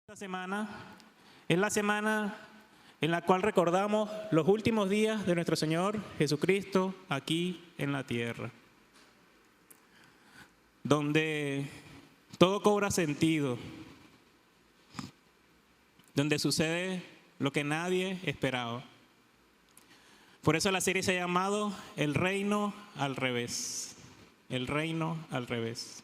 Esta semana es la semana en la cual recordamos los últimos días de nuestro Señor Jesucristo aquí en la tierra, donde todo cobra sentido, donde sucede lo que nadie esperaba. Por eso la serie se ha llamado El Reino al Revés. El Reino al Revés.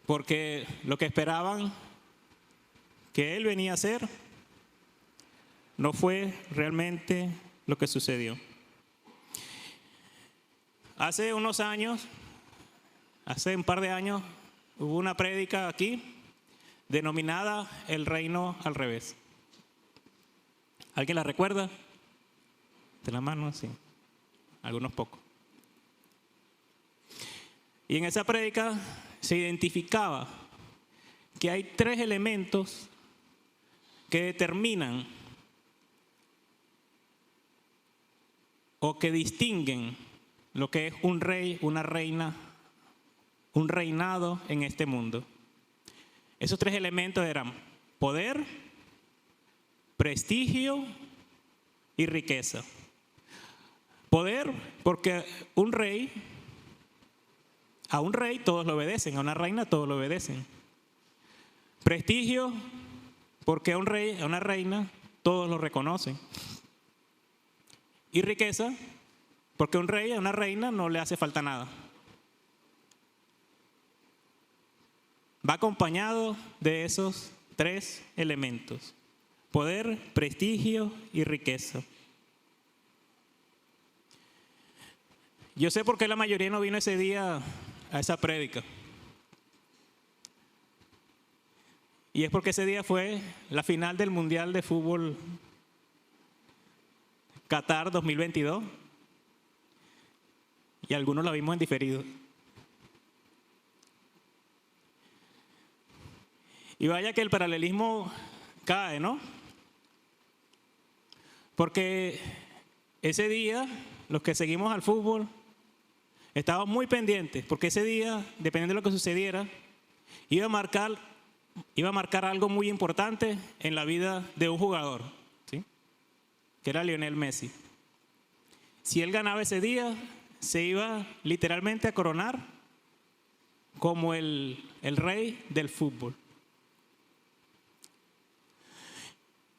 Porque lo que esperaban que Él venía a hacer no fue realmente lo que sucedió. Hace unos años, hace un par de años, hubo una prédica aquí denominada El Reino al Revés. ¿Alguien la recuerda? De la mano, sí. Algunos pocos. Y en esa prédica se identificaba que hay tres elementos que determinan o que distinguen lo que es un rey, una reina, un reinado en este mundo. Esos tres elementos eran poder, prestigio y riqueza. Poder, porque a un rey todos lo obedecen, a una reina todos lo obedecen. Prestigio, porque a un rey, a una reina todos lo reconocen. Y riqueza, porque a un rey, a una reina no le hace falta nada. Va acompañado de esos tres elementos: poder, prestigio y riqueza. Yo sé por qué la mayoría no vino ese día a esa prédica. Y es porque ese día fue la final del Mundial de Fútbol Qatar 2022. Y algunos la vimos en diferido. Y vaya que el paralelismo cae, ¿no? Porque ese día, los que seguimos al fútbol, estábamos muy pendientes, porque ese día, dependiendo de lo que sucediera, iba a marcar algo muy importante en la vida de un jugador, ¿sí? Que era Lionel Messi. Si él ganaba ese día, se iba literalmente a coronar como el rey del fútbol.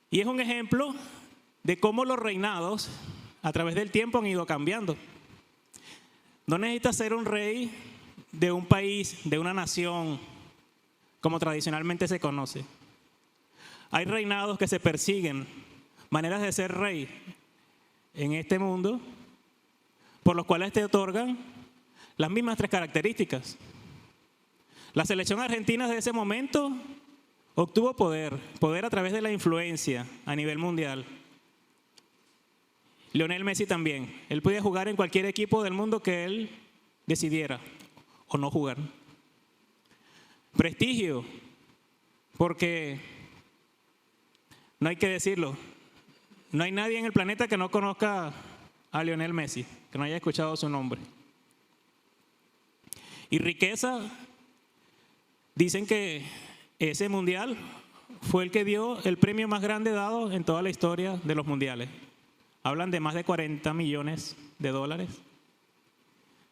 Y es un ejemplo de cómo los reinados a través del tiempo han ido cambiando. No necesitas ser un rey de un país, de una nación, como tradicionalmente se conoce. Hay reinados que se persiguen, maneras de ser rey en este mundo, por los cuales te otorgan las mismas tres características. La selección argentina de ese momento obtuvo poder a través de la influencia a nivel mundial. Lionel Messi también. Él podía jugar en cualquier equipo del mundo que él decidiera o no jugar. Prestigio, porque no hay que decirlo, no hay nadie en el planeta que no conozca a Lionel Messi, que no haya escuchado su nombre. Y riqueza, dicen que ese mundial fue el que dio el premio más grande dado en toda la historia de los mundiales. Hablan de más de 40 millones de dólares.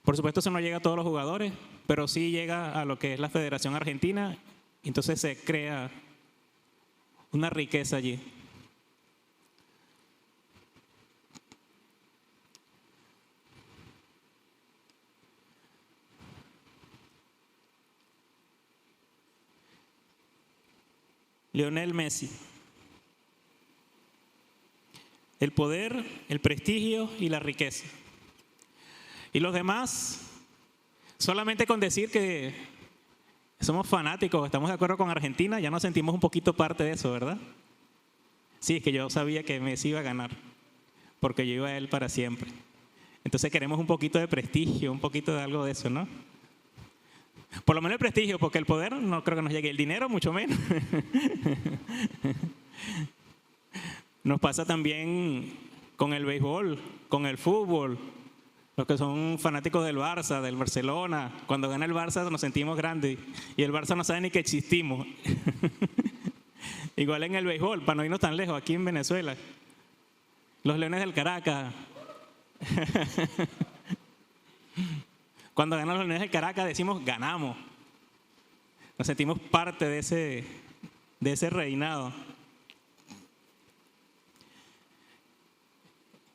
Por supuesto, eso no llega a todos los jugadores, pero sí llega a lo que es la Federación Argentina. Entonces se crea una riqueza allí. Lionel Messi. El poder, el prestigio y la riqueza. Y los demás, solamente con decir que somos fanáticos, estamos de acuerdo con Argentina, ya nos sentimos un poquito parte de eso, ¿verdad? Sí, es que yo sabía que Messi iba a ganar, porque yo iba a él para siempre. Entonces queremos un poquito de prestigio, un poquito de algo de eso, ¿no? Por lo menos el prestigio, porque el poder no creo que nos llegue, el dinero mucho menos. Nos pasa también con el béisbol, con el fútbol, Los que son fanáticos del Barça, del Barcelona, cuando gana el Barça nos sentimos grandes y el Barça no sabe ni que existimos. Igual en el béisbol, para no irnos tan lejos, aquí en Venezuela. Los Leones del Caracas. Cuando ganan los Leones del Caracas decimos ganamos. Nos sentimos parte de ese reinado.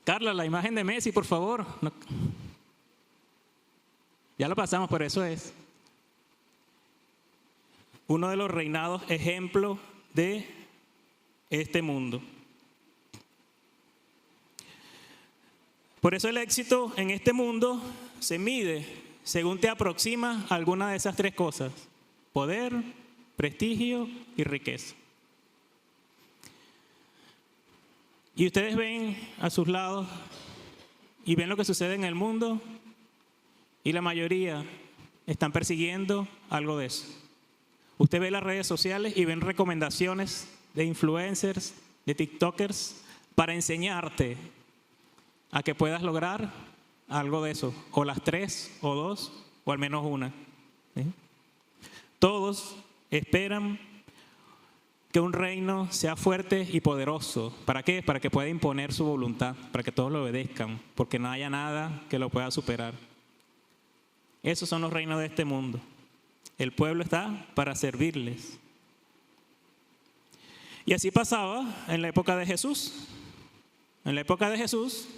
Carla, la imagen de Messi, por favor. No. Ya lo pasamos, pero eso es uno de los reinados ejemplos de este mundo. Por eso el éxito en este mundo se mide según te aproximas a alguna de esas tres cosas: poder, prestigio y riqueza. Y ustedes ven a sus lados y ven lo que sucede en el mundo y la mayoría están persiguiendo algo de eso. Usted ve las redes sociales y ven recomendaciones de influencers, de tiktokers, para enseñarte a que puedas lograr algo de eso, o las tres, o dos, o al menos una. ¿Sí? Todos esperan que un reino sea fuerte y poderoso. ¿Para qué? Para que pueda imponer su voluntad, para que todos lo obedezcan, porque no haya nada que lo pueda superar. Esos son los reinos de este mundo. El pueblo está para servirles. Y así pasaba en la época de Jesús. En la época de Jesús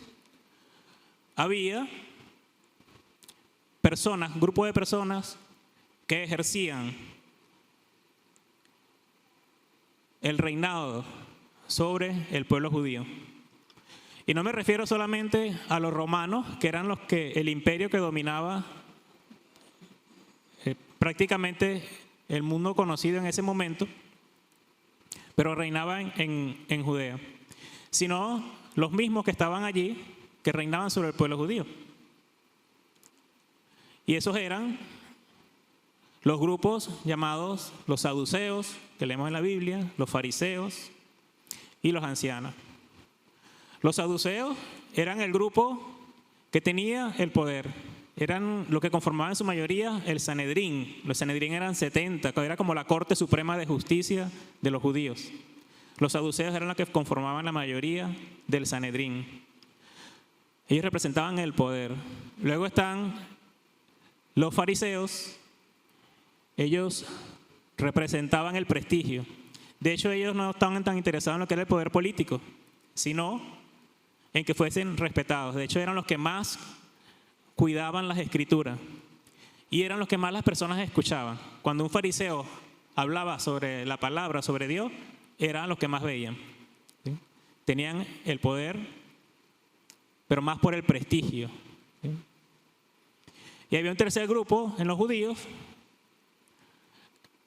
había personas, grupo de personas que ejercían el reinado sobre el pueblo judío. Y no me refiero solamente a los romanos, que eran el imperio que dominaba prácticamente el mundo conocido en ese momento, pero reinaban en Judea, sino los mismos que estaban allí, que reinaban sobre el pueblo judío. Y esos eran los grupos llamados los saduceos, que leemos en la Biblia, los fariseos y los ancianos. Los saduceos eran el grupo que tenía el poder. Eran lo que conformaban en su mayoría el Sanedrín. Los Sanedrín eran 70, que era como la Corte Suprema de Justicia de los judíos. Los saduceos eran los que conformaban la mayoría del Sanedrín. Ellos representaban el poder. Luego están los fariseos. Ellos representaban el prestigio. De hecho, ellos no estaban tan interesados en lo que era el poder político, sino en que fuesen respetados. De hecho, eran los que más cuidaban las escrituras y eran los que más las personas escuchaban. Cuando un fariseo hablaba sobre la palabra, sobre Dios, eran los que más veían. ¿Sí? Tenían el poder, pero más por el prestigio. ¿Sí? Y había un tercer grupo en los judíos,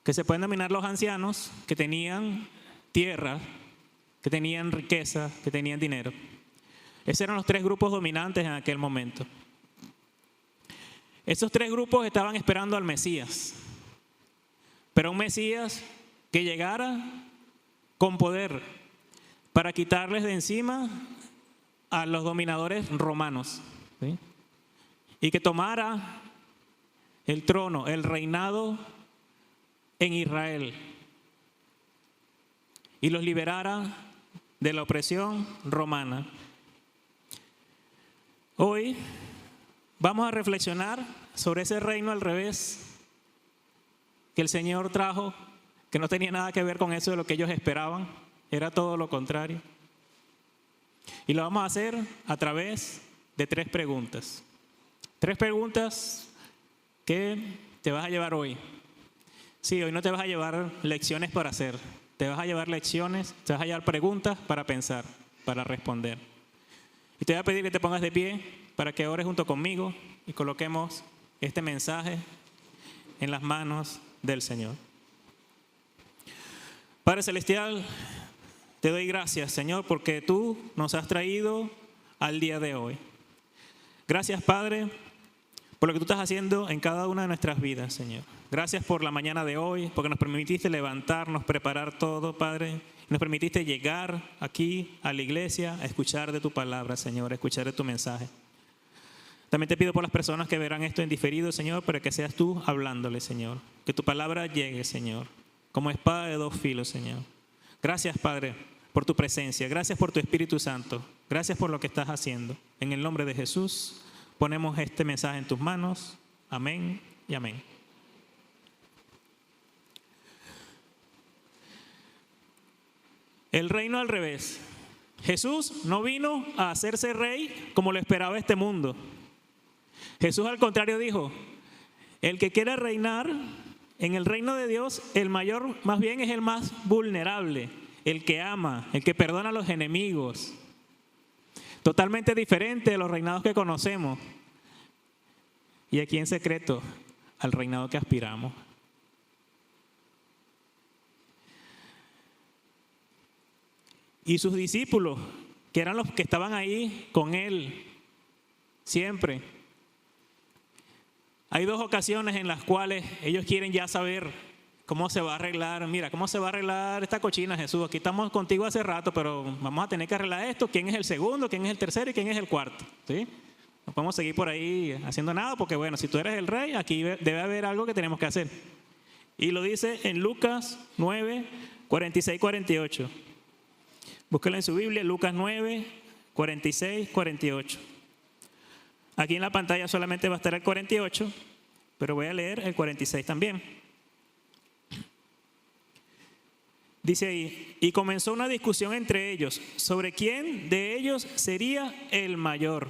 que se pueden denominar los ancianos, que tenían tierra, que tenían riqueza, que tenían dinero. Esos eran los tres grupos dominantes en aquel momento. Esos tres grupos estaban esperando al Mesías, pero un Mesías que llegara con poder para quitarles de encima a los dominadores romanos, ¿sí? Y que tomara el trono, el reinado en Israel y los liberara de la opresión romana. Hoy vamos a reflexionar sobre ese reino al revés que el Señor trajo, que no tenía nada que ver con eso de lo que ellos esperaban, era todo lo contrario. Y lo vamos a hacer a través de tres preguntas. Tres preguntas que te vas a llevar hoy. Sí, hoy no te vas a llevar lecciones para hacer, te vas a llevar lecciones, te vas a llevar preguntas para pensar, para responder. Y te voy a pedir que te pongas de pie para que ores junto conmigo y coloquemos este mensaje en las manos del Señor. Padre Celestial, te doy gracias, Señor, porque tú nos has traído al día de hoy. Gracias, Padre, por lo que tú estás haciendo en cada una de nuestras vidas, Señor. Gracias por la mañana de hoy, porque nos permitiste levantarnos, preparar todo, Padre. Nos permitiste llegar aquí a la iglesia a escuchar de tu palabra, Señor, a escuchar de tu mensaje. También te pido por las personas que verán esto en diferido, Señor, para que seas tú hablándole, Señor. Que tu palabra llegue, Señor, como espada de dos filos, Señor. Gracias, Padre, por tu presencia. Gracias por tu Espíritu Santo. Gracias por lo que estás haciendo. En el nombre de Jesús, ponemos este mensaje en tus manos. Amén y amén. El reino al revés. Jesús no vino a hacerse rey como lo esperaba este mundo. Jesús al contrario dijo, el que quiere reinar en el reino de Dios, el mayor más bien es el más vulnerable, el que ama, el que perdona a los enemigos. Totalmente diferente de los reinados que conocemos. Y aquí en secreto, al reinado que aspiramos. Y sus discípulos, que eran los que estaban ahí con él siempre. Hay dos ocasiones en las cuales ellos quieren ya saber cómo se va a arreglar. Mira, ¿cómo se va a arreglar esta cochina, Jesús? Aquí estamos contigo hace rato, pero vamos a tener que arreglar esto. ¿Quién es el segundo? ¿Quién es el tercero? ¿Y quién es el cuarto? ¿Sí? No podemos seguir por ahí haciendo nada porque, bueno, si tú eres el rey, aquí debe haber algo que tenemos que hacer. Y lo dice en Lucas 9, 46, 48. Búsquelo en su Biblia, Lucas 9, 46, 48. Aquí en la pantalla solamente va a estar el 48, pero voy a leer el 46 también. Dice ahí, y comenzó una discusión entre ellos sobre quién de ellos sería el mayor.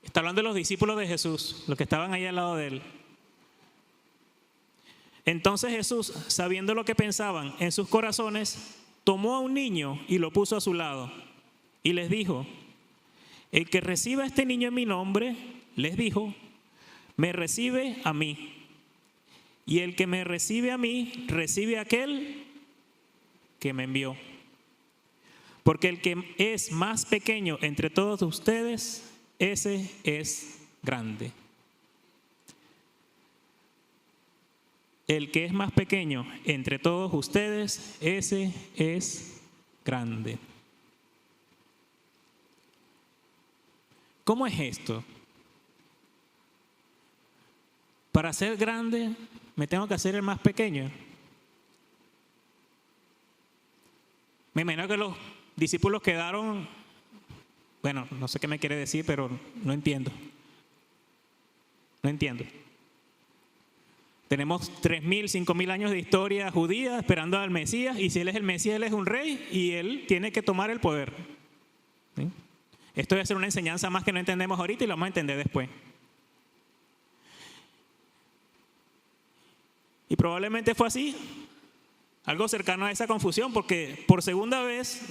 Está hablando de los discípulos de Jesús, los que estaban ahí al lado de él. Entonces Jesús, sabiendo lo que pensaban en sus corazones, tomó a un niño y lo puso a su lado y les dijo, el que reciba a este niño en mi nombre, les dijo, me recibe a mí. Y el que me recibe a mí, recibe a aquel que me envió. Porque el que es más pequeño entre todos ustedes, ese es grande. El que es más pequeño entre todos ustedes, ese es grande. ¿Cómo es esto? Para ser grande, ¿me tengo que hacer el más pequeño? Me imagino que los discípulos quedaron, bueno, no sé qué me quiere decir, pero no entiendo. No entiendo. Tenemos 3.000, 5.000 años de historia judía esperando al Mesías, y si él es el Mesías, él es un rey y él tiene que tomar el poder. ¿Sí? Esto debe ser una enseñanza más que no entendemos ahorita y lo vamos a entender después. Y probablemente fue así, algo cercano a esa confusión, porque por segunda vez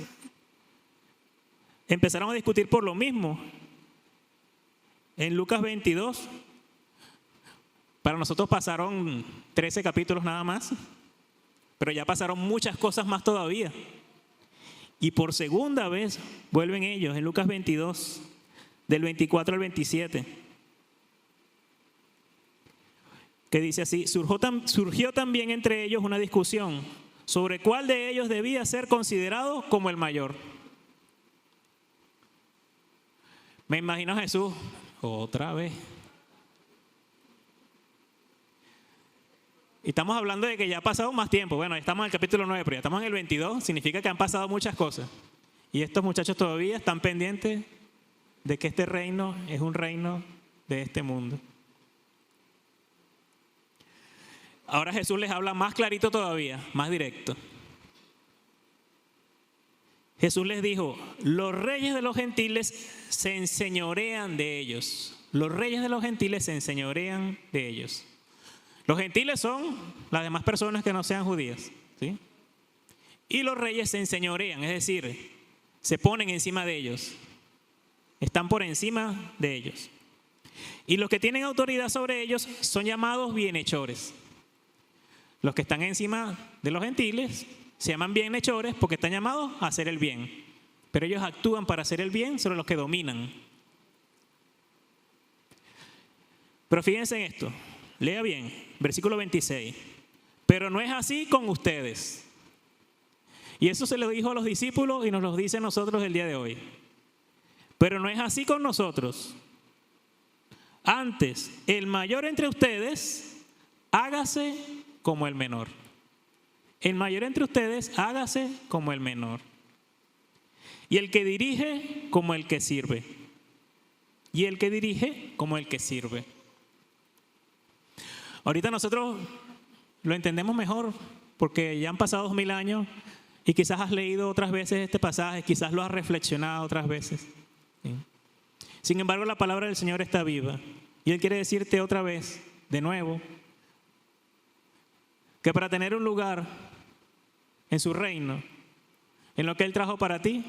empezaron a discutir por lo mismo. En Lucas 22, para nosotros pasaron 13 capítulos nada más, pero ya pasaron muchas cosas más todavía. Y por segunda vez vuelven ellos en Lucas 22, del 24 al 27. Que dice así, surgió también entre ellos una discusión sobre cuál de ellos debía ser considerado como el mayor. Me imagino a Jesús otra vez. Y estamos hablando de que ya ha pasado más tiempo. Bueno, estamos en el capítulo 9, pero ya estamos en el 22. Significa que han pasado muchas cosas. Y estos muchachos todavía están pendientes de que este reino es un reino de este mundo. Ahora Jesús les habla más clarito todavía, más directo. Jesús les dijo, los reyes de los gentiles se enseñorean de ellos. Los reyes de los gentiles se enseñorean de ellos. Los gentiles son las demás personas que no sean judías, ¿sí? Y los reyes se enseñorean, es decir, se ponen encima de ellos. Están por encima de ellos. Y los que tienen autoridad sobre ellos son llamados bienhechores. Los que están encima de los gentiles se llaman bienhechores porque están llamados a hacer el bien. Pero ellos actúan para hacer el bien sobre los que dominan. Pero fíjense en esto. Lea bien, versículo 26. Pero no es así con ustedes. Y eso se lo dijo a los discípulos y nos lo dice a nosotros el día de hoy. Pero no es así con nosotros. Antes, el mayor entre ustedes, hágase como el menor. El mayor entre ustedes, hágase como el menor. Y el que dirige, como el que sirve. Y el que dirige, como el que sirve. Ahorita nosotros lo entendemos mejor porque ya han pasado 2000 años y quizás has leído otras veces este pasaje, quizás lo has reflexionado otras veces. ¿Sí? Sin embargo, la palabra del Señor está viva y Él quiere decirte otra vez, de nuevo, que para tener un lugar en su reino, en lo que Él trajo para ti,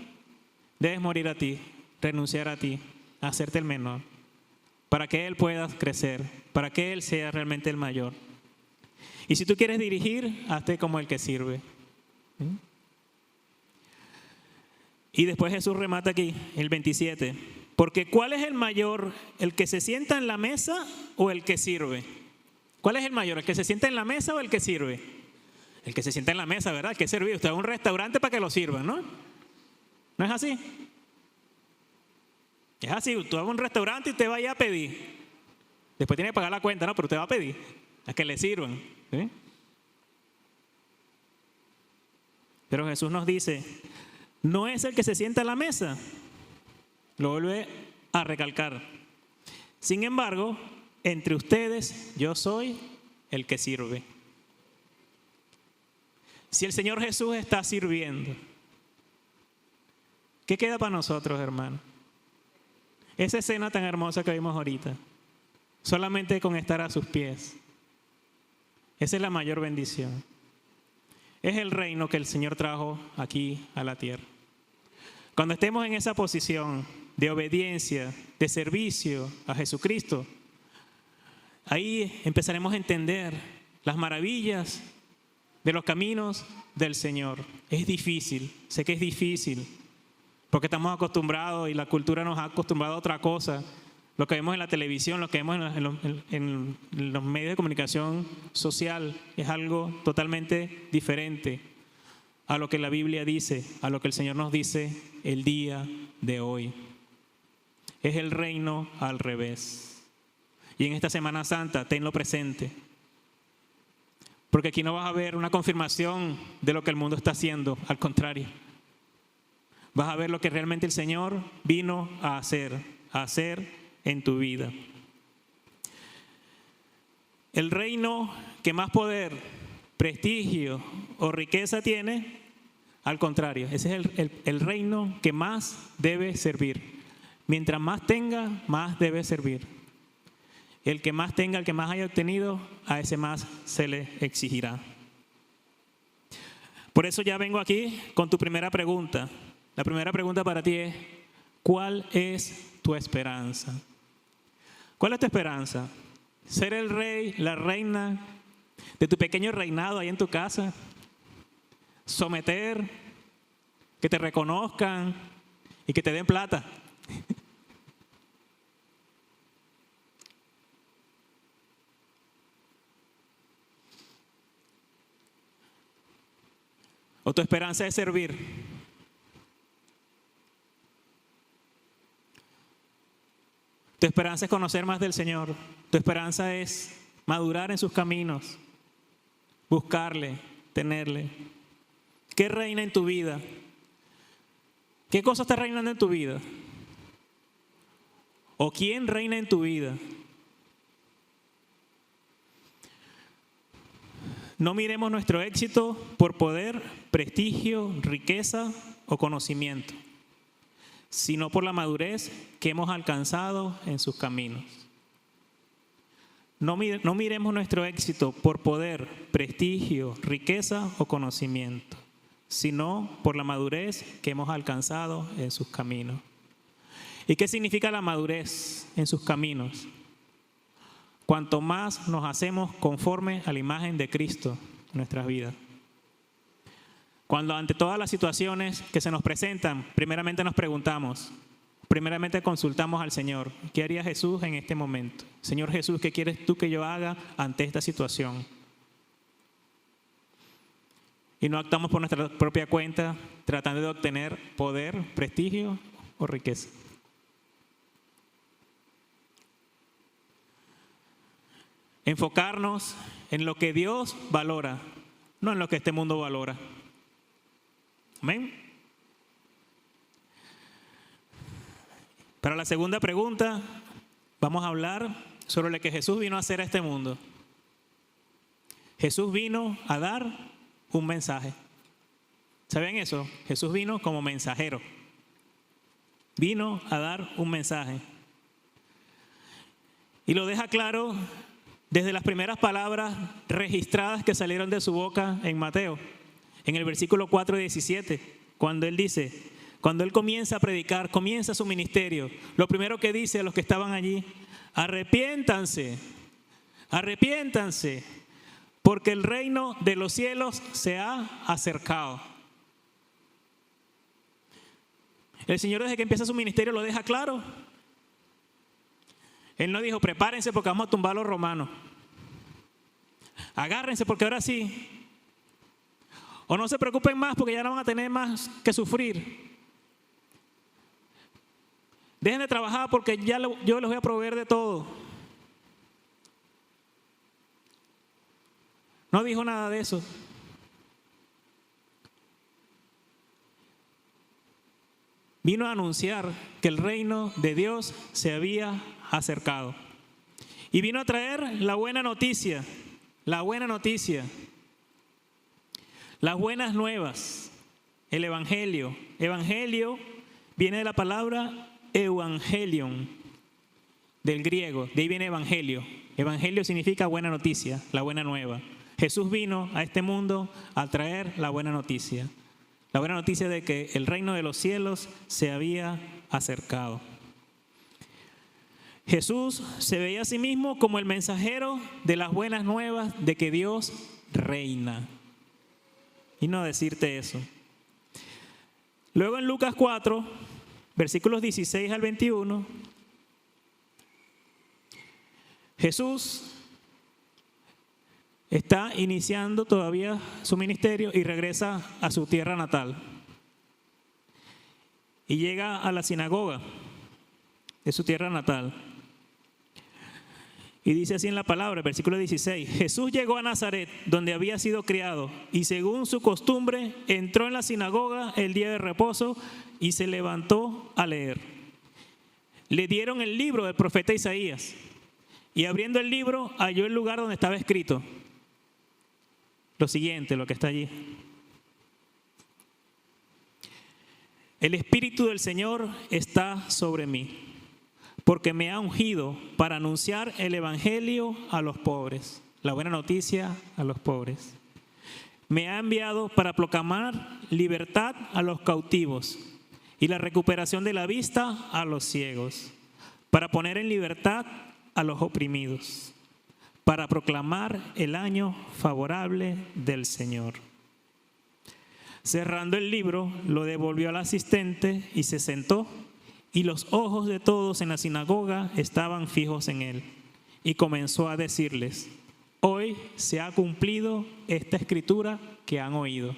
debes morir a ti, renunciar a ti, hacerte el menor, para que Él pueda crecer, para que Él sea realmente el mayor. Y si tú quieres dirigir, hazte como el que sirve. ¿Sí? Y después Jesús remata aquí, el 27. Porque ¿cuál es el mayor? ¿El que se sienta en la mesa o el que sirve? ¿Cuál es el mayor? ¿El que se sienta en la mesa o el que sirve? El que se sienta en la mesa, ¿verdad? El que sirve. Usted va a un restaurante para que lo sirvan, ¿no? ¿No es así? Es así, tú vas a un restaurante y te vaya a pedir. Después tiene que pagar la cuenta, ¿no? Pero usted va a pedir a que le sirvan. ¿Sí? Pero Jesús nos dice, no es el que se sienta a la mesa. Lo vuelve a recalcar. Sin embargo, entre ustedes yo soy el que sirve. Si el Señor Jesús está sirviendo, ¿qué queda para nosotros, hermano? Esa escena tan hermosa que vimos ahorita, solamente con estar a sus pies. Esa es la mayor bendición. Es el reino que el Señor trajo aquí a la tierra. Cuando estemos en esa posición de obediencia, de servicio a Jesucristo, ahí empezaremos a entender las maravillas de los caminos del Señor. Es difícil, sé que es difícil, porque estamos acostumbrados y la cultura nos ha acostumbrado a otra cosa. Lo que vemos en la televisión, lo que vemos en los medios de comunicación social es algo totalmente diferente a lo que la Biblia dice, a lo que el Señor nos dice el día de hoy. Es el reino al revés. Y en esta Semana Santa, tenlo presente. Porque aquí no vas a ver una confirmación de lo que el mundo está haciendo, al contrario. Vas a ver lo que realmente el Señor vino a hacer en tu vida. El reino que más poder, prestigio o riqueza tiene, al contrario, ese es el reino que más debe servir. Mientras más tenga, más debe servir. El que más tenga, el que más haya obtenido, a ese más se le exigirá. Por eso ya vengo aquí con tu primera pregunta. La primera pregunta para ti es, ¿cuál es tu esperanza? ¿Cuál es tu esperanza? ¿Ser el rey, la reina de tu pequeño reinado ahí en tu casa? ¿Someter? ¿Que te reconozcan y que te den plata? ¿O tu esperanza es servir? Tu esperanza es conocer más del Señor. Tu esperanza es madurar en sus caminos, buscarle, tenerle. ¿Qué reina en tu vida? ¿Qué cosa está reinando en tu vida? ¿O quién reina en tu vida? No miremos nuestro éxito por poder, prestigio, riqueza o conocimiento, sino por la madurez que hemos alcanzado en sus caminos. No miremos nuestro éxito por poder, prestigio, riqueza o conocimiento, sino por la madurez que hemos alcanzado en sus caminos. ¿Y qué significa la madurez en sus caminos? Cuanto más nos hacemos conforme a la imagen de Cristo en nuestras vidas. Cuando ante todas las situaciones que se nos presentan, primeramente nos preguntamos, primeramente consultamos al Señor, ¿qué haría Jesús en este momento? Señor Jesús, ¿qué quieres tú que yo haga ante esta situación? Y no actuamos por nuestra propia cuenta, tratando de obtener poder, prestigio o riqueza. enfocarnos en lo que Dios valora, no en lo que este mundo valora. Amén. Para la segunda pregunta, vamos a hablar sobre lo que Jesús vino a hacer a este mundo. Jesús vino a dar un mensaje. ¿Saben eso? Jesús vino como mensajero. Vino a dar un mensaje. Y lo deja claro desde las primeras palabras registradas que salieron de su boca en Mateo, en el versículo 4:17, cuando él dice, cuando él comienza a predicar, comienza su ministerio, lo primero que dice a los que estaban allí: arrepiéntanse, arrepiéntanse, porque el reino de los cielos se ha acercado. El Señor, desde que empieza su ministerio, lo deja claro. Él no dijo: prepárense porque vamos a tumbar a los romanos. Agárrense porque ahora sí. O no se preocupen más porque ya no van a tener más que sufrir. Dejen de trabajar porque ya yo les voy a proveer de todo. No dijo nada de eso. Vino a anunciar que el reino de Dios se había acercado. Y vino a traer la buena noticia, las buenas nuevas, el evangelio. Evangelio viene de la palabra evangelion, del griego, de ahí viene evangelio. Evangelio significa buena noticia, la buena nueva. Jesús vino a este mundo a traer la buena noticia. La buena noticia de que el reino de los cielos se había acercado. Jesús se veía a sí mismo como el mensajero de las buenas nuevas de que Dios reina. Y no decirte eso. Luego en Lucas 4, versículos 16 al 21, Jesús está iniciando todavía su ministerio y regresa a su tierra natal. Y llega a la sinagoga de su tierra natal. Y dice así en la palabra, versículo 16: Jesús llegó a Nazaret, donde había sido criado, y según su costumbre entró en la sinagoga el día de reposo y se levantó a leer. Le dieron el libro del profeta Isaías, y abriendo el libro halló el lugar donde estaba escrito lo siguiente, lo que está allí: el Espíritu del Señor está sobre mí, porque me ha ungido para anunciar el evangelio a los pobres, la buena noticia a los pobres. Me ha enviado para proclamar libertad a los cautivos y la recuperación de la vista a los ciegos, para poner en libertad a los oprimidos, para proclamar el año favorable del Señor. Cerrando el libro, lo devolvió al asistente y se sentó, y los ojos de todos en la sinagoga estaban fijos en él. Y comenzó a decirles: hoy se ha cumplido esta escritura que han oído.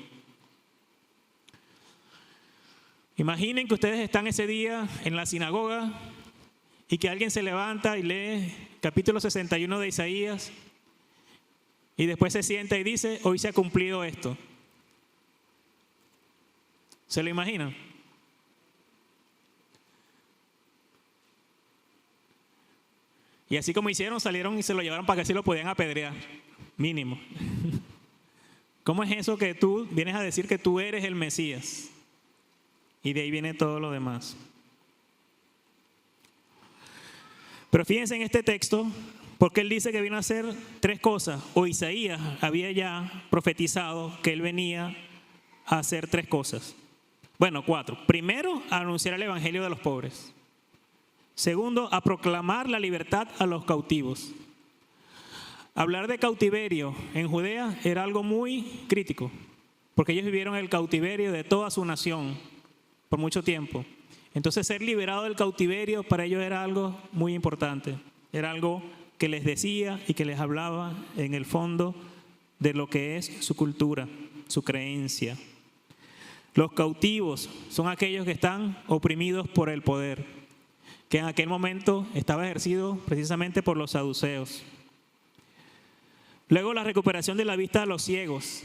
Imaginen que ustedes están ese día en la sinagoga y que alguien se levanta y lee capítulo 61 de Isaías y después se sienta y dice: hoy se ha cumplido esto. ¿Se lo imaginan? Y así como hicieron, salieron y se lo llevaron para que así lo podían apedrear, mínimo. ¿Cómo es eso que tú vienes a decir que tú eres el Mesías? Y de ahí viene todo lo demás. Pero fíjense en este texto, porque él dice que vino a hacer tres cosas, o Isaías había ya profetizado que él venía a hacer tres cosas. Bueno, cuatro. Primero, a anunciar el evangelio de los pobres. Segundo, a proclamar la libertad a los cautivos. Hablar de cautiverio en Judea era algo muy crítico, porque ellos vivieron el cautiverio de toda su nación por mucho tiempo. Entonces, ser liberado del cautiverio para ellos era algo muy importante. Era algo que les decía y que les hablaba en el fondo de lo que es su cultura, su creencia. Los cautivos son aquellos que están oprimidos por el poder, que en aquel momento estaba ejercido precisamente por los saduceos. Luego la recuperación de la vista a los ciegos.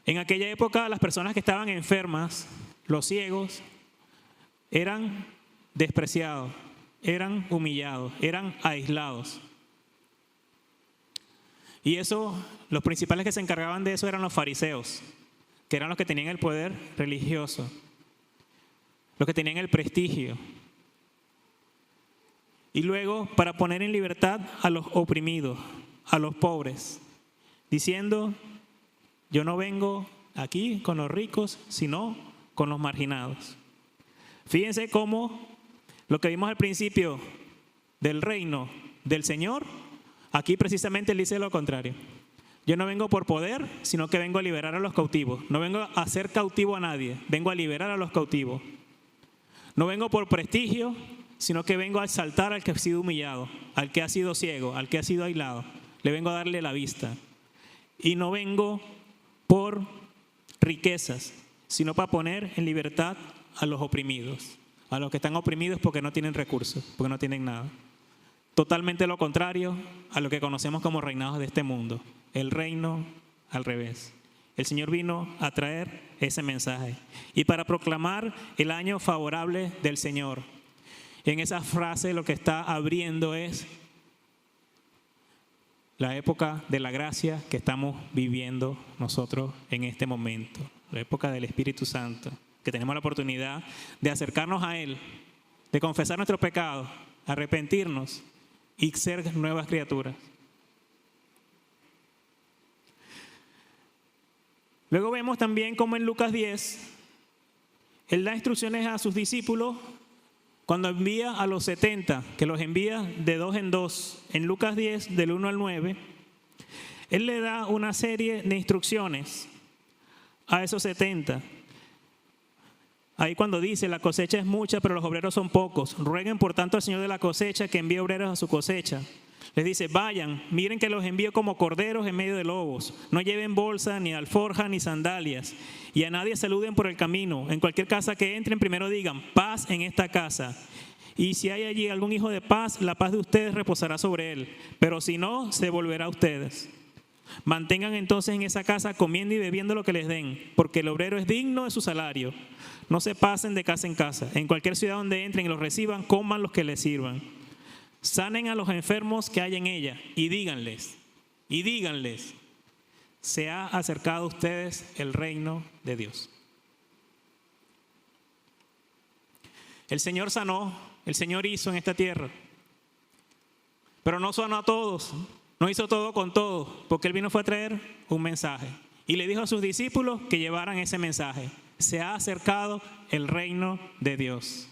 En aquella época las personas que estaban enfermas, los ciegos, eran despreciados, eran humillados, eran aislados. Y eso, los principales que se encargaban de eso eran los fariseos, que eran los que tenían el poder religioso, los que tenían el prestigio. Y luego, para poner en libertad a los oprimidos, a los pobres, diciendo, yo no vengo aquí con los ricos, sino con los marginados. Fíjense cómo lo que vimos al principio del reino del Señor, aquí precisamente él dice lo contrario. Yo no vengo por poder, sino que vengo a liberar a los cautivos. No vengo a hacer cautivo a nadie, vengo a liberar a los cautivos. No vengo por prestigio, sino que vengo a exaltar al que ha sido humillado, al que ha sido ciego, al que ha sido aislado. Le vengo a darle la vista. Y no vengo por riquezas, sino para poner en libertad a los oprimidos, a los que están oprimidos porque no tienen recursos, porque no tienen nada. Totalmente lo contrario a lo que conocemos como reinados de este mundo. El reino al revés. El Señor vino a traer ese mensaje y para proclamar el año favorable del Señor. En esa frase lo que está abriendo es la época de la gracia que estamos viviendo nosotros en este momento, la época del Espíritu Santo, que tenemos la oportunidad de acercarnos a Él, de confesar nuestros pecados, arrepentirnos y ser nuevas criaturas. Luego vemos también cómo en Lucas 10, Él da instrucciones a sus discípulos cuando envía a los 70, que los envía de 2 en 2. En Lucas 10, del 1 al 9, Él le da una serie de instrucciones a esos 70. Ahí cuando dice, la cosecha es mucha, pero los obreros son pocos. Rueguen por tanto al Señor de la cosecha que envíe obreros a su cosecha. Les dice, vayan, miren que los envío como corderos en medio de lobos. No lleven bolsa, ni alforja, ni sandalias. Y a nadie saluden por el camino. En cualquier casa que entren, primero digan, paz en esta casa. Y si hay allí algún hijo de paz, la paz de ustedes reposará sobre él. Pero si no, se volverá a ustedes. Mantengan entonces en esa casa comiendo y bebiendo lo que les den, porque el obrero es digno de su salario. No se pasen de casa en casa. En cualquier ciudad donde entren y los reciban, coman los que les sirvan. Sanen a los enfermos que hay en ella y díganles, se ha acercado a ustedes el reino de Dios. El Señor sanó, el Señor hizo en esta tierra, pero no sanó a todos, no hizo todo con todos, porque Él vino fue a traer un mensaje y le dijo a sus discípulos que llevaran ese mensaje. Se ha acercado el reino de Dios.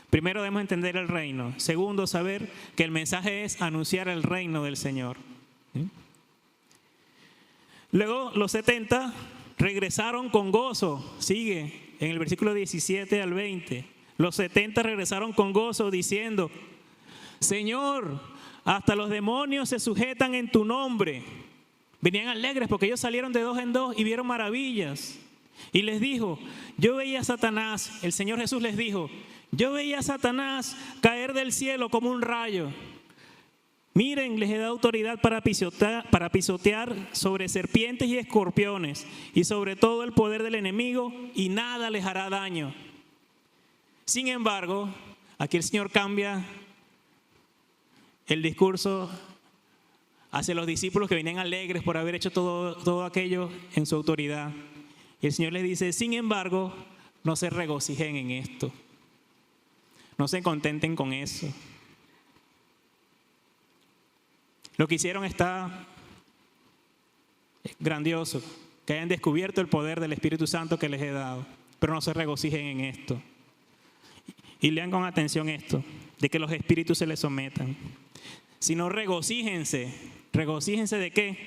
Primero debemos entender el reino. Segundo, saber que el mensaje es anunciar el reino del Señor. ¿Sí? Luego los 70 regresaron con gozo. Sigue en el versículo 17 al 20. Los 70 regresaron con gozo diciendo, Señor, hasta los demonios se sujetan en tu nombre. Venían alegres porque ellos salieron de 2 en 2 y vieron maravillas. Y les dijo, yo veía a Satanás, el Señor Jesús les dijo, yo veía a Satanás caer del cielo como un rayo. Miren, les he dado autoridad para pisotear sobre serpientes y escorpiones y sobre todo el poder del enemigo y nada les hará daño. Sin embargo, aquí el Señor cambia el discurso hacia los discípulos que venían alegres por haber hecho todo aquello en su autoridad. Y el Señor les dice, sin embargo, no se regocijen en esto. No se contenten con eso. Lo que hicieron está grandioso, que hayan descubierto el poder del Espíritu Santo que les he dado, pero no se regocijen en esto. Y lean con atención esto, de que los espíritus se les sometan. Sino regocíjense. ¿Regocíjense de qué?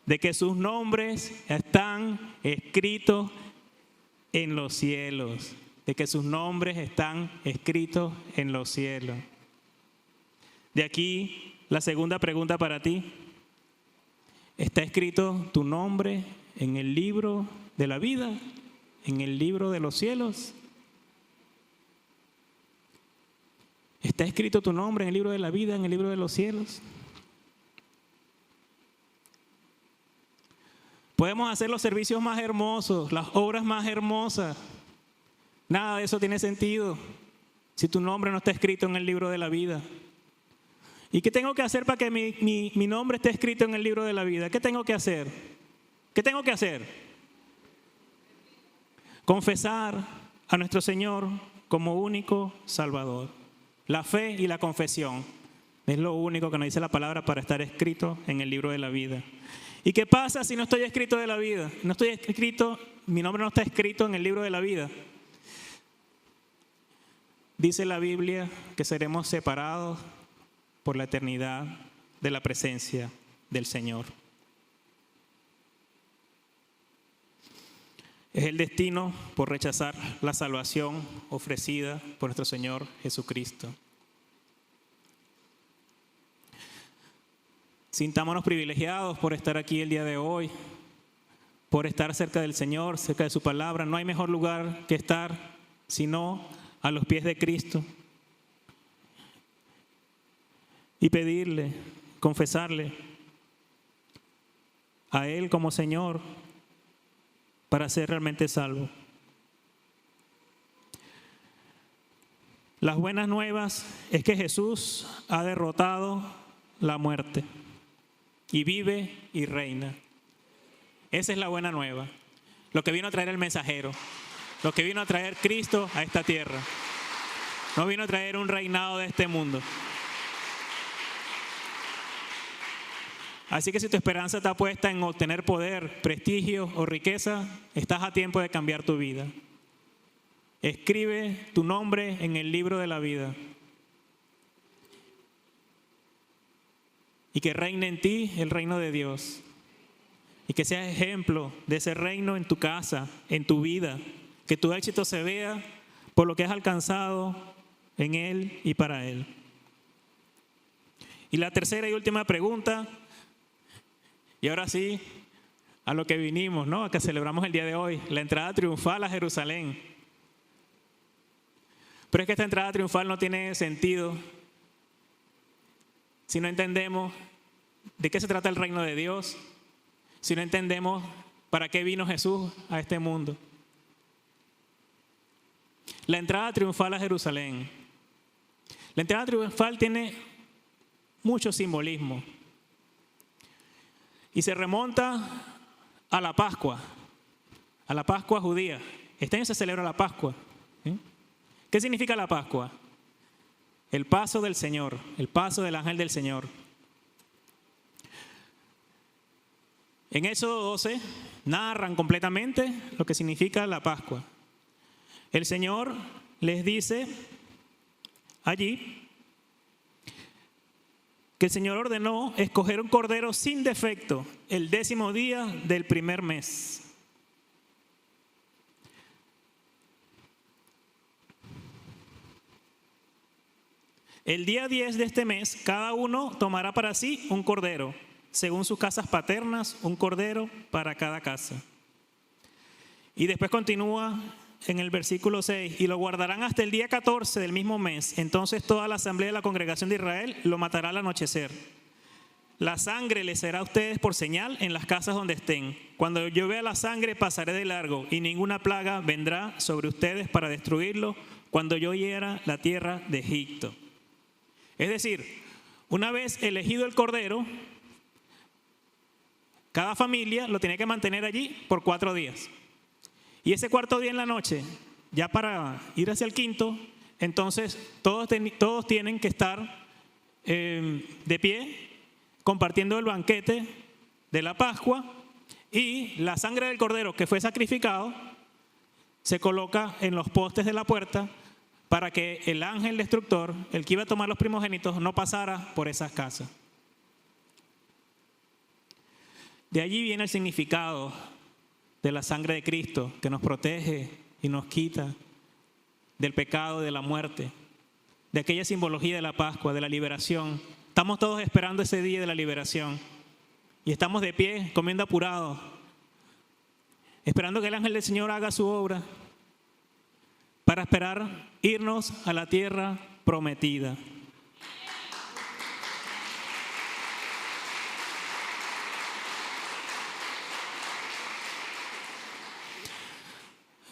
De que sus nombres están escritos en los cielos. De que sus nombres están escritos en los cielos. De aquí la segunda pregunta para ti. ¿Está escrito tu nombre en el libro de la vida? ¿En el libro de los cielos? ¿Está escrito tu nombre en el libro de la vida, en el libro de los cielos? Podemos hacer los servicios más hermosos, las obras más hermosas. Nada de eso tiene sentido si tu nombre no está escrito en el libro de la vida. ¿Y qué tengo que hacer para que mi nombre esté escrito en el libro de la vida? ¿Qué tengo que hacer? ¿Qué tengo que hacer? Confesar a nuestro Señor como único Salvador. La fe y la confesión es lo único que nos dice la palabra para estar escrito en el libro de la vida. ¿Y qué pasa si no estoy escrito de la vida? No estoy escrito, mi nombre no está escrito en el libro de la vida. Dice la Biblia que seremos separados por la eternidad de la presencia del Señor. Es el destino por rechazar la salvación ofrecida por nuestro Señor Jesucristo. Sintámonos privilegiados por estar aquí el día de hoy, por estar cerca del Señor, cerca de su palabra. No hay mejor lugar que estar sino a los pies de Cristo y pedirle, confesarle a Él como Señor para ser realmente salvo. Las buenas nuevas es que Jesús ha derrotado la muerte y vive y reina. Esa es la buena nueva. Lo que vino a traer el mensajero. Lo que vino a traer Cristo a esta tierra. No vino a traer un reinado de este mundo. Así que si tu esperanza está puesta en obtener poder, prestigio o riqueza, estás a tiempo de cambiar tu vida. Escribe tu nombre en el libro de la vida. Y que reine en ti el reino de Dios. Y que seas ejemplo de ese reino en tu casa, en tu vida. Que tu éxito se vea por lo que has alcanzado en Él y para Él. Y la tercera y última pregunta, y ahora sí, a lo que vinimos, ¿no? A que celebramos el día de hoy, la entrada triunfal a Jerusalén. Pero es que esta entrada triunfal no tiene sentido si no entendemos de qué se trata el reino de Dios, si no entendemos para qué vino Jesús a este mundo. La entrada triunfal a Jerusalén. La entrada triunfal tiene mucho simbolismo y se remonta a la Pascua judía. Este año se celebra la Pascua. ¿Qué significa la Pascua? El paso del Señor, el paso del ángel del Señor. En Éxodo 12 narran completamente lo que significa la Pascua. El Señor les dice allí que el Señor ordenó escoger un cordero sin defecto el 10º día del primer mes. El día 10 de este mes, cada uno tomará para sí un cordero, según sus casas paternas, un cordero para cada casa. Y después continúa en el versículo 6, y lo guardarán hasta el día 14 del mismo mes. Entonces toda la asamblea de la congregación de Israel lo matará al anochecer. La sangre les será a ustedes por señal en las casas donde estén. Cuando yo vea la sangre pasaré de largo, y ninguna plaga vendrá sobre ustedes para destruirlo cuando yo hiera la tierra de Egipto. Es decir, una vez elegido el cordero, cada familia lo tiene que mantener allí por 4 días. Y ese cuarto día en la noche, ya para ir hacia el quinto, entonces todos tienen que estar de pie, compartiendo el banquete de la Pascua, y la sangre del cordero que fue sacrificado se coloca en los postes de la puerta para que el ángel destructor, el que iba a tomar los primogénitos, no pasara por esas casas. De allí viene el significado de la sangre de Cristo, que nos protege y nos quita del pecado, de la muerte, de aquella simbología de la Pascua, de la liberación. Estamos todos esperando ese día de la liberación y estamos de pie, comiendo apurados, esperando que el ángel del Señor haga su obra para esperar irnos a la tierra prometida.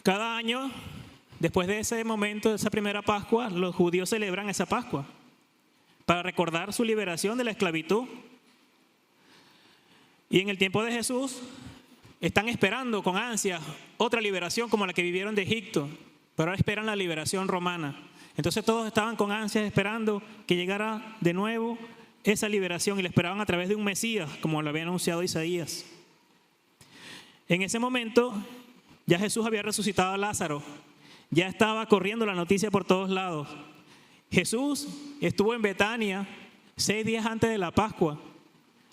Cada año, después de ese momento, de esa primera Pascua, los judíos celebran esa Pascua para recordar su liberación de la esclavitud. Y en el tiempo de Jesús están esperando con ansias otra liberación como la que vivieron de Egipto, pero ahora esperan la liberación romana. Entonces todos estaban con ansias esperando que llegara de nuevo esa liberación y la esperaban a través de un Mesías, como lo había anunciado Isaías. En ese momento ya Jesús había resucitado a Lázaro, ya estaba corriendo la noticia por todos lados. Jesús estuvo en Betania 6 días antes de la Pascua.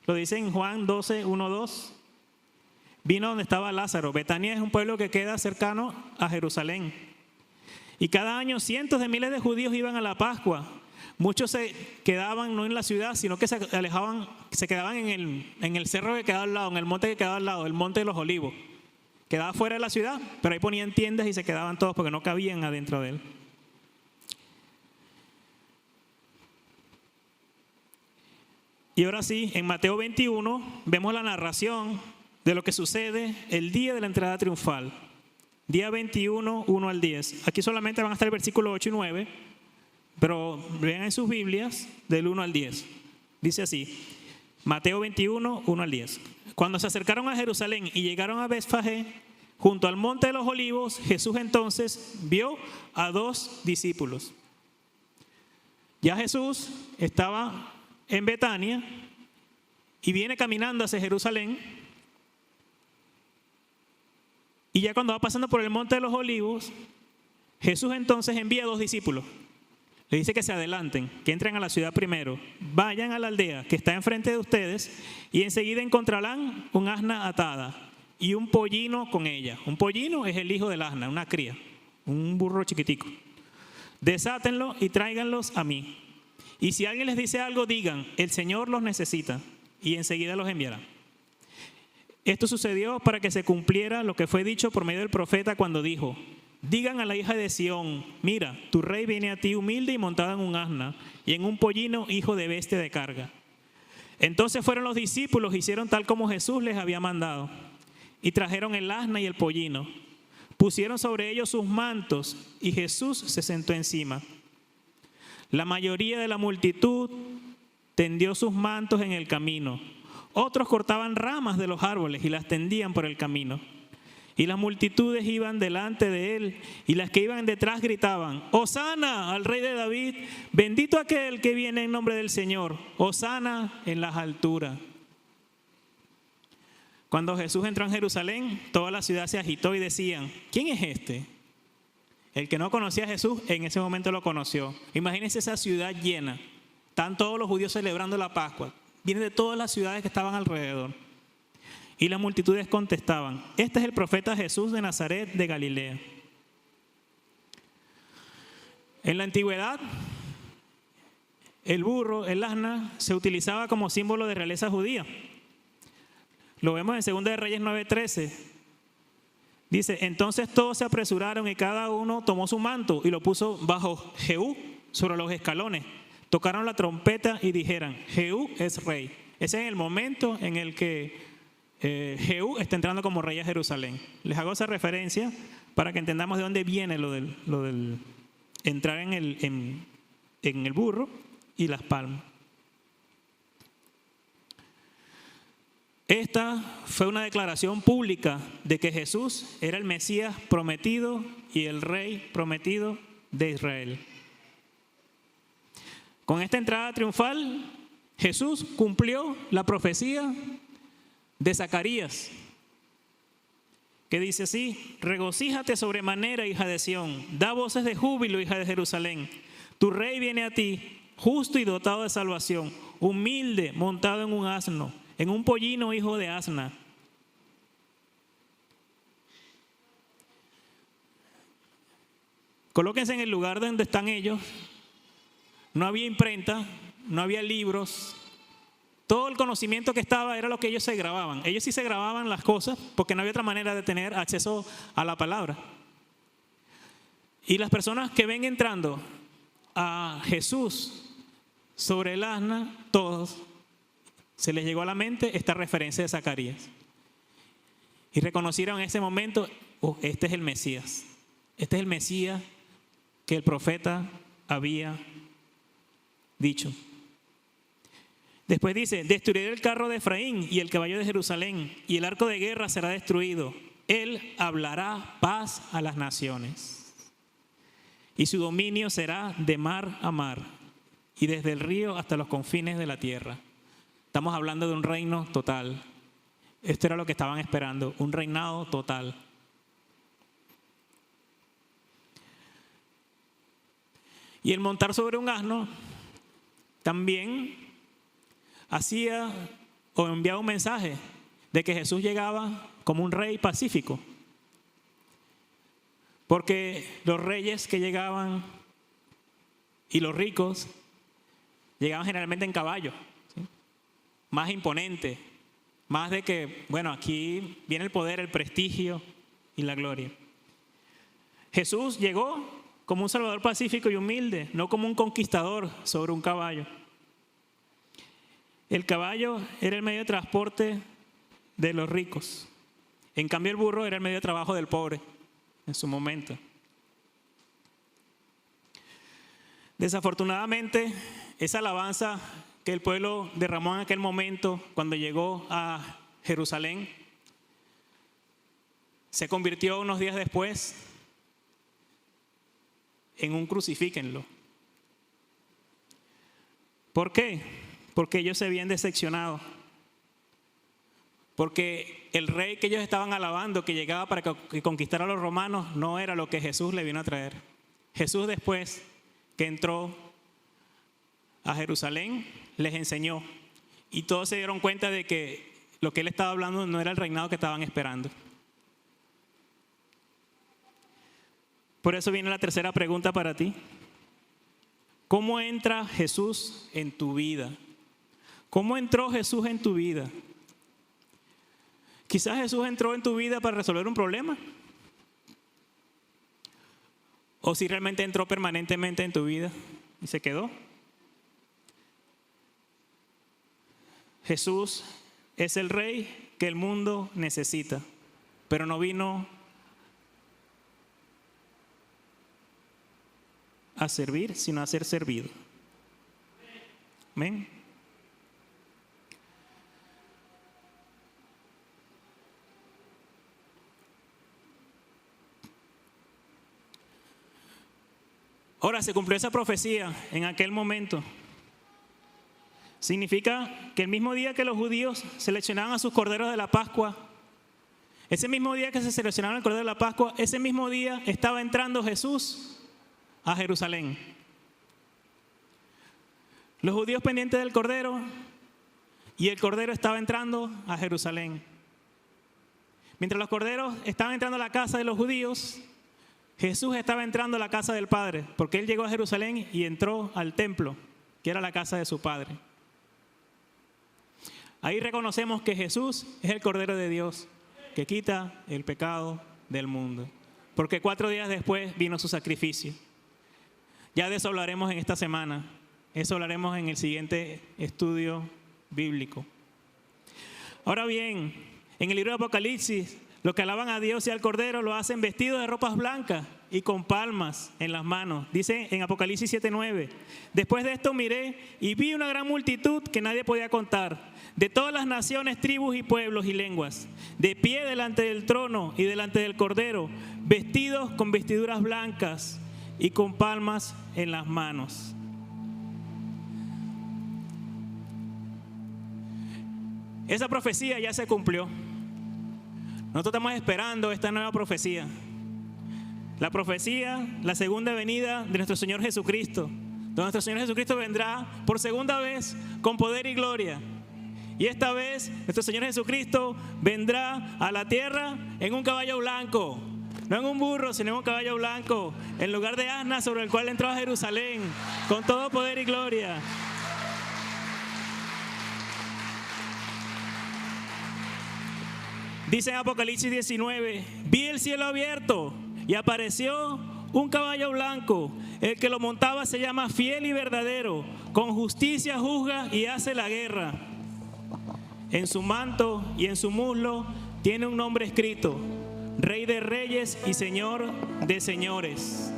Lo dice en Juan 12, 1, 2. Vino donde estaba Lázaro. Betania es un pueblo que queda cercano a Jerusalén. Y cada año cientos de miles de judíos iban a la Pascua. Muchos se quedaban no en la ciudad, sino que se alejaban, se quedaban en el cerro que quedaba al lado, en el monte que quedaba al lado, el monte de los Olivos. Quedaba fuera de la ciudad, pero ahí ponían tiendas y se quedaban todos porque no cabían adentro de él. Y ahora sí, en Mateo 21 vemos la narración de lo que sucede el día de la entrada triunfal. Día 21, 1 al 10. Aquí solamente van a estar el versículo 8 y 9, pero vean en sus Biblias del 1 al 10. Dice así, Mateo 21, 1 al 10. Cuando se acercaron a Jerusalén y llegaron a Betfagé, junto al monte de los Olivos, Jesús entonces vio a 2 discípulos. Ya Jesús estaba en Betania y viene caminando hacia Jerusalén. Y ya cuando va pasando por el monte de los Olivos, Jesús entonces envía a 2 discípulos. Le dice que se adelanten, que entren a la ciudad primero, vayan a la aldea que está enfrente de ustedes y enseguida encontrarán un asna atada y un pollino con ella. Un pollino es el hijo del asna, una cría, un burro chiquitico. Desátenlo y tráiganlos a mí. Y si alguien les dice algo, digan, el Señor los necesita y enseguida los enviará. Esto sucedió para que se cumpliera lo que fue dicho por medio del profeta cuando dijo, digan a la hija de Sión, mira, tu rey viene a ti humilde y montado en un asna y en un pollino hijo de bestia de carga. Entonces fueron los discípulos, hicieron tal como Jesús les había mandado y trajeron el asna y el pollino. Pusieron sobre ellos sus mantos y Jesús se sentó encima. La mayoría de la multitud tendió sus mantos en el camino. Otros cortaban ramas de los árboles y las tendían por el camino. Y las multitudes iban delante de él y las que iban detrás gritaban, Hosana al rey de David, bendito aquel que viene en nombre del Señor, Hosana en las alturas. Cuando Jesús entró en Jerusalén, toda la ciudad se agitó y decían, ¿quién es este? El que no conocía a Jesús en ese momento lo conoció. Imagínense esa ciudad llena. Están todos los judíos celebrando la Pascua. Vienen de todas las ciudades que estaban alrededor. Y las multitudes contestaban, este es el profeta Jesús de Nazaret de Galilea. En la antigüedad, el burro, el asna, se utilizaba como símbolo de realeza judía. Lo vemos en 2 de Reyes 9:13. Dice, entonces todos se apresuraron y cada uno tomó su manto y lo puso bajo Jehú sobre los escalones. Tocaron la trompeta y dijeron, Jehú es rey. Ese es el momento en el que Jehú está entrando como rey a Jerusalén. Les hago esa referencia para que entendamos de dónde viene lo del entrar en el burro y las palmas. Esta fue una declaración pública de que Jesús era el Mesías prometido y el rey prometido de Israel. Con esta entrada triunfal, Jesús cumplió la profecía de Zacarías, que dice así, regocíjate sobremanera, hija de Sión, da voces de júbilo, hija de Jerusalén. Tu rey viene a ti, justo y dotado de salvación, humilde, montado en un asno, en un pollino hijo de asna. Colóquense en el lugar donde están ellos. No había imprenta, no había libros. Todo el conocimiento que estaba era lo que ellos se grababan. Ellos sí se grababan las cosas porque no había otra manera de tener acceso a la palabra. Y las personas que ven entrando a Jesús sobre el asna, todos se les llegó a la mente esta referencia de Zacarías. y reconocieron en ese momento, oh, este es el Mesías. Este es el Mesías que el profeta había dicho. Después dice, destruiré el carro de Efraín y el caballo de Jerusalén, y el arco de guerra será destruido. Él hablará paz a las naciones, y su dominio será de mar a mar, y desde el río hasta los confines de la tierra. Estamos hablando de un reino total. Esto era lo que estaban esperando, un reinado total. Y el montar sobre un asno también hacía o enviaba un mensaje de que Jesús llegaba como un rey pacífico. Porque los reyes que llegaban y los ricos llegaban generalmente en caballo, ¿sí? Más imponente, más de que, bueno, aquí viene el poder, el prestigio y la gloria. Jesús llegó como un salvador pacífico y humilde, no como un conquistador sobre un caballo. El caballo era el medio de transporte de los ricos. En cambio, el burro era el medio de trabajo del pobre en su momento. Desafortunadamente, esa alabanza que el pueblo derramó en aquel momento cuando llegó a Jerusalén se convirtió unos días después en un crucifíquenlo. ¿Por qué? Porque ellos se habían decepcionado. Porque el rey que ellos estaban alabando, que llegaba para que conquistara a los romanos, no era lo que Jesús le vino a traer. Jesús, después que entró a Jerusalén, les enseñó. Y todos se dieron cuenta de que lo que él estaba hablando no era el reinado que estaban esperando. Por eso viene la tercera pregunta para ti. ¿Cómo entra Jesús en tu vida? ¿Cómo entró Jesús en tu vida? Quizás Jesús entró en tu vida para resolver un problema. O si realmente entró permanentemente en tu vida y se quedó. Jesús es el rey que el mundo necesita, pero no vino a servir, sino a ser servido. Amén. Ahora se cumplió esa profecía en aquel momento. Significa que el mismo día que los judíos seleccionaban a sus corderos de la Pascua, ese mismo día que se seleccionaban el cordero de la Pascua, ese mismo día estaba entrando Jesús a Jerusalén. Los judíos pendientes del cordero y el cordero estaba entrando a Jerusalén. Mientras los corderos estaban entrando a la casa de los judíos, Jesús estaba entrando a la casa del Padre, porque él llegó a Jerusalén y entró al templo, que era la casa de su Padre. Ahí reconocemos que Jesús es el Cordero de Dios, que quita el pecado del mundo, porque 4 días después vino su sacrificio. Ya de eso hablaremos en esta semana, eso hablaremos en el siguiente estudio bíblico. Ahora bien, en el libro de Apocalipsis, los que alaban a Dios y al Cordero lo hacen vestidos de ropas blancas y con palmas en las manos. Dice en Apocalipsis 7:9, después de esto miré y vi una gran multitud que nadie podía contar, de todas las naciones, tribus y pueblos y lenguas, de pie delante del trono y delante del Cordero, vestidos con vestiduras blancas y con palmas en las manos. Esa profecía ya se cumplió. Nosotros estamos esperando esta nueva profecía. La profecía, la segunda venida de nuestro Señor Jesucristo. Donde nuestro Señor Jesucristo vendrá por segunda vez con poder y gloria. Y esta vez nuestro Señor Jesucristo vendrá a la tierra en un caballo blanco. No en un burro, sino en un caballo blanco. En lugar de asna sobre el cual entró a Jerusalén. Con todo poder y gloria. Dice en Apocalipsis 19, vi el cielo abierto y apareció un caballo blanco. El que lo montaba se llama Fiel y Verdadero. Con justicia juzga y hace la guerra. En su manto y en su muslo tiene un nombre escrito: Rey de Reyes y Señor de Señores.